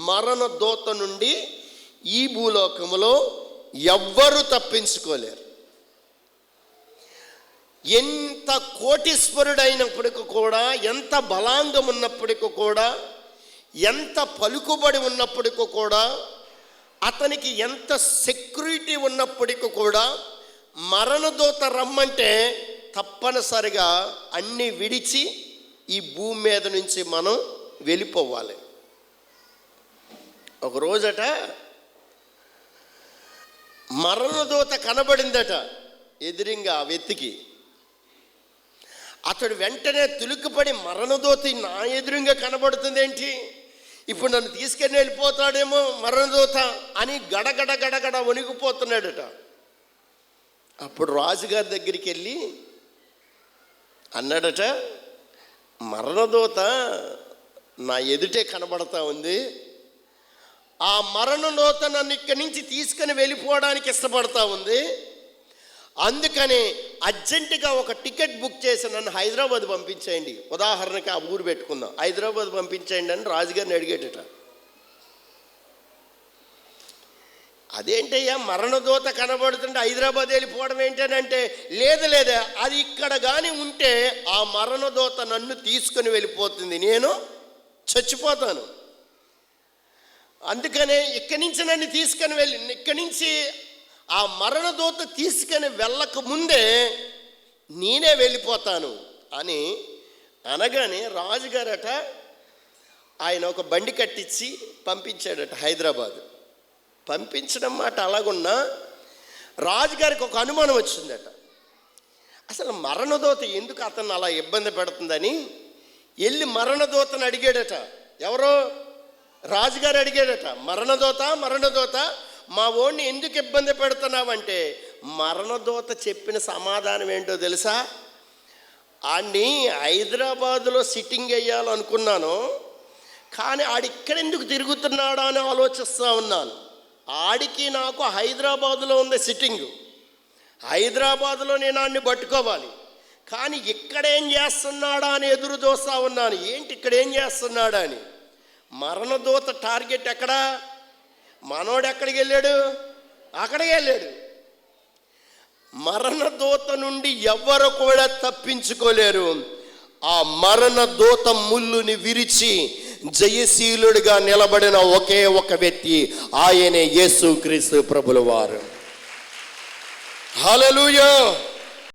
మరణ దూత నుండి ఈ భూలోకములో ఎవ్వరూ తప్పించుకోలేరు. ఎంత కోటీశ్వరుడైనప్పటికీ కూడా, ఎంత బలాంగం ఉన్నప్పటికీ కూడా, ఎంత పలుకుబడి ఉన్నప్పటికీ కూడా, అతనికి ఎంత సెక్యూరిటీ ఉన్నప్పటికీ కూడా, మరణదూత రమ్మంటే తప్పనిసరిగా అన్నీ విడిచి ఈ భూమి మీద నుంచి మనం వెళ్ళిపోవాలి. ఒక రోజట మరణదూత కనబడిందట ఎదురింగా ఆ వ్యక్తికి. అతడు వెంటనే తులుకుపడి, మరణదూత నా ఎదురుగా కనబడుతుంది ఏంటి, ఇప్పుడు నన్ను తీసుకెళ్ళి వెళ్ళిపోతాడేమో మరణదూత అని గడగడ గడగడ వణిగిపోతున్నాడట. అప్పుడు రాజుగారి దగ్గరికి వెళ్ళి అన్నాడట, మరణదూత నా ఎదుటే కనబడతా ఉంది, ఆ మరణదూత నన్ను ఇక్కడి నుంచి తీసుకుని వెళ్ళిపోవడానికి ఇష్టపడతా ఉంది, అందుకని అర్జెంటుగా ఒక టికెట్ బుక్ చేసి నన్ను హైదరాబాద్ పంపించేయండి. ఉదాహరణకి ఆ ఊరు పెట్టుకుందాం, హైదరాబాద్ పంపించేయండి అని రాజుగారిని అడిగేటట. అదేంటయ్యా మరణదూత కనబడుతుంటే హైదరాబాద్ వెళ్ళిపోవడం ఏంటనంటే, లేదు అది ఇక్కడ కానీ ఉంటే ఆ మరణదూత నన్ను తీసుకొని వెళ్ళిపోతుంది, నేను చచ్చిపోతాను. అందుకనే ఇక్కడి నుంచి నన్ను తీసుకొని వెళ్ళి, ఇక్కడి నుంచి ఆ మరణదూత తీసుకొని వెళ్ళక ముందే నేనే వెళ్ళిపోతాను అని అనగానే రాజుగారట ఆయన ఒక బండి కట్టించి పంపించాడట హైదరాబాద్. పంపించడం మాట అలాగున్నా రాజుగారికి ఒక అనుమానం వచ్చిందట. అసలు మరణదూత ఎందుకు అతన్ని అలా ఇబ్బంది పెడుతుందని వెళ్ళి మరణదూతను అడిగాడట. ఎవరో రాజుగారు అడిగాడట, మరణదూత మా ఓడిని ఎందుకు ఇబ్బంది పెడుతున్నావంటే, మరణదూత చెప్పిన సమాధానం ఏంటో తెలుసా, ఆడిని హైదరాబాదులో సిట్టింగ్ వేయాలనుకున్నాను, కానీ ఆడిక్కడెందుకు తిరుగుతున్నాడా అని ఆలోచిస్తూ ఉన్నాను. ఆడికి నాకు హైదరాబాదులో ఉంది సిట్టింగు, హైదరాబాదులో నేను ఆడిని పట్టుకోవాలి, కానీ ఇక్కడేం చేస్తున్నాడా అని ఎదురు చూస్తూ ఉన్నాను, ఏంటి ఇక్కడేం చేస్తున్నాడా అని. మరణదూత టార్గెట్ ఎక్కడా, మనోడు ఎక్కడికి వెళ్ళాడు, అక్కడికి వెళ్ళాడు. మరణదూత నుండి ఎవ్వరు కూడా తప్పించుకోలేరు. ఆ మరణదూత ముళ్ళుని విరిచి జయశీలుడిగా నిలబడిన ఒకే ఒక వ్యక్తి, ఆయనే యేసుక్రీస్తు ప్రభుల వారు. హల్లెలూయా.